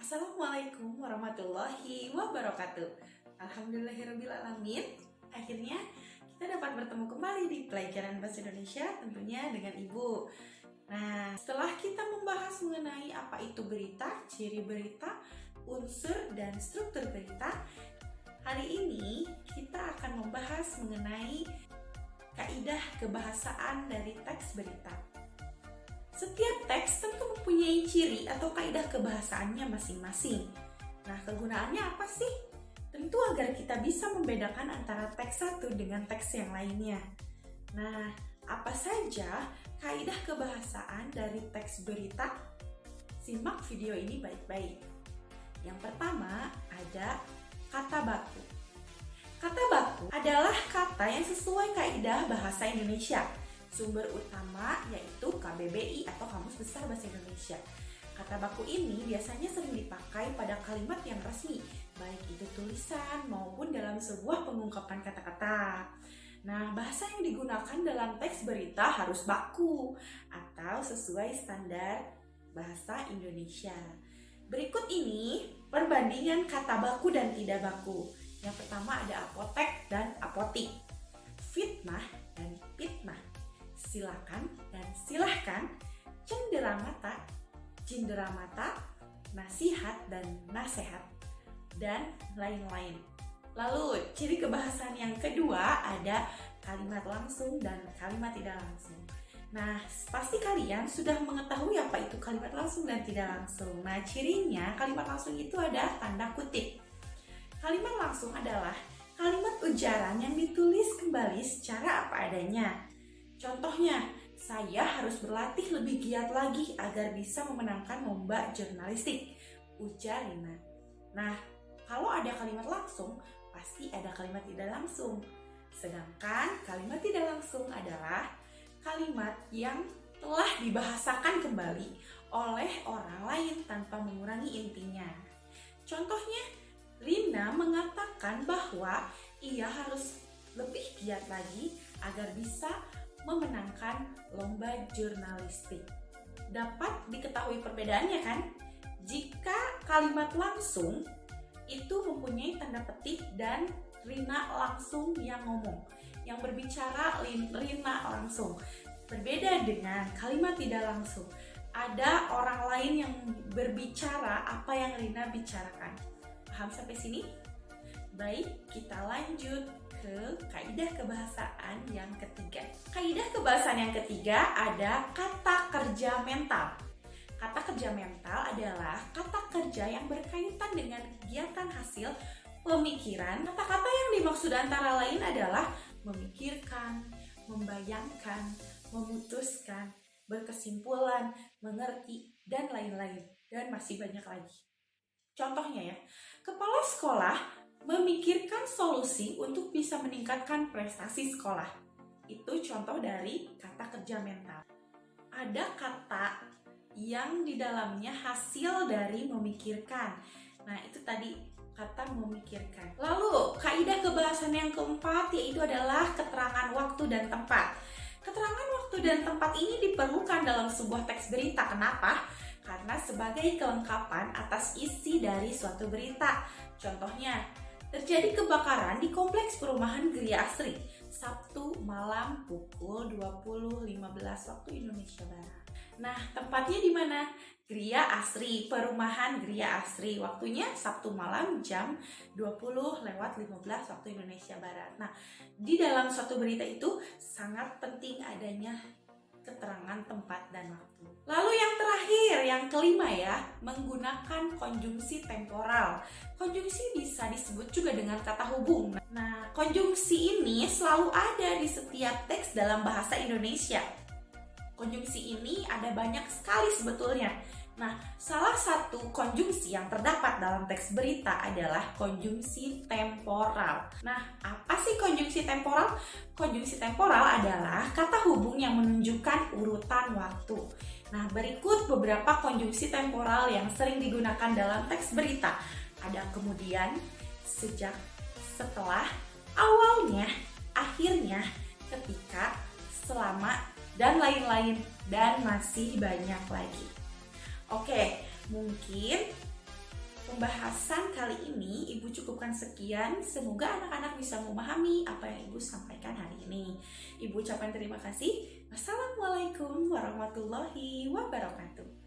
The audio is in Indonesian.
Assalamualaikum warahmatullahi wabarakatuh. Alhamdulillahirrabbilalamin. Akhirnya kita dapat bertemu kembali di pelajaran bahasa Indonesia, tentunya dengan Ibu. Nah, setelah kita membahas mengenai apa itu berita, ciri berita, unsur dan struktur berita, hari ini kita akan membahas mengenai kaidah kebahasaan dari teks berita. Setiap teks tentu mempunyai ciri atau kaidah kebahasaannya masing-masing. Nah, kegunaannya apa sih? Tentu agar kita bisa membedakan antara teks satu dengan teks yang lainnya. Nah, apa saja kaidah kebahasaan dari teks berita? Simak video ini baik-baik. Yang pertama ada kata baku. Kata baku adalah kata yang sesuai kaidah bahasa Indonesia. Sumber utama yaitu KBBI atau Kamus Besar Bahasa Indonesia. Kata baku ini biasanya sering dipakai pada kalimat yang resmi, baik itu tulisan maupun dalam sebuah pengungkapan kata-kata. Nah, bahasa yang digunakan dalam teks berita harus baku atau sesuai standar bahasa Indonesia. Berikut ini perbandingan kata baku dan tidak baku. Yang pertama ada apotek dan apotik, fitnah dan fitnah, silakan dan silahkan, cenderamata, cinderamata, nasihat dan nasehat, dan lain-lain. Lalu, ciri kebahasaan yang kedua ada kalimat langsung dan kalimat tidak langsung. Nah, pasti kalian sudah mengetahui apa itu kalimat langsung dan tidak langsung. Nah, cirinya kalimat langsung itu ada tanda kutip. Kalimat langsung adalah kalimat ujaran yang ditulis kembali secara apa adanya. Contohnya, saya harus berlatih lebih giat lagi agar bisa memenangkan lomba jurnalistik, ujar Rina. Nah, kalau ada kalimat langsung, pasti ada kalimat tidak langsung. Sedangkan kalimat tidak langsung adalah kalimat yang telah dibahasakan kembali oleh orang lain tanpa mengurangi intinya. Contohnya, Rina mengatakan bahwa ia harus lebih giat lagi agar bisa memenangkan lomba jurnalistik. Dapat diketahui perbedaannya kan? Jika kalimat langsung itu mempunyai tanda petik dan Rina langsung yang ngomong, yang berbicara Rina langsung. Berbeda dengan kalimat tidak langsung, ada orang lain yang berbicara apa yang Rina bicarakan. Paham sampai sini? Baik, kita lanjut ke kaidah kebahasaan yang ketiga. Kaidah kebahasaan yang ketiga ada kata kerja mental. Kata kerja mental adalah kata kerja yang berkaitan dengan kegiatan hasil pemikiran. Kata-kata yang dimaksud antara lain adalah memikirkan, membayangkan, memutuskan, berkesimpulan, mengerti, dan lain-lain. Dan masih banyak lagi. Contohnya ya, kepala sekolah memikirkan solusi untuk bisa meningkatkan prestasi sekolah. Itu contoh dari kata kerja mental. Ada kata yang di dalamnya hasil dari memikirkan. Nah, itu tadi kata memikirkan. Lalu, kaidah kebahasaan yang keempat yaitu adalah keterangan waktu dan tempat. Keterangan waktu dan tempat ini diperlukan dalam sebuah teks berita. Kenapa? Karena sebagai kelengkapan atas isi dari suatu berita. Contohnya, terjadi kebakaran di kompleks perumahan Gria Asri, Sabtu malam pukul 20.15 waktu Indonesia Barat. Nah, tempatnya di mana? Gria Asri, perumahan Gria Asri. Waktunya Sabtu malam jam 20.15 waktu Indonesia Barat. Nah, di dalam suatu berita itu sangat penting adanya keterangan tempat dan waktu. Lalu yang terakhir, yang kelima ya, menggunakan konjungsi temporal. Konjungsi bisa disebut juga dengan kata hubung. Nah, konjungsi ini selalu ada di setiap teks dalam bahasa Indonesia. Konjungsi ini ada banyak sekali sebetulnya. Nah, salah satu konjungsi yang terdapat dalam teks berita adalah konjungsi temporal. Nah, apa sih konjungsi temporal? Konjungsi temporal adalah kata hubung yang menunjukkan urutan waktu. Nah, berikut beberapa konjungsi temporal yang sering digunakan dalam teks berita. Ada kemudian, sejak, setelah, awalnya, akhirnya, ketika, selama, dan lain-lain, dan masih banyak lagi. Oke, mungkin pembahasan kali ini Ibu cukupkan sekian. Semoga anak-anak bisa memahami apa yang Ibu sampaikan hari ini. Ibu ucapkan terima kasih. Wassalamualaikum warahmatullahi wabarakatuh.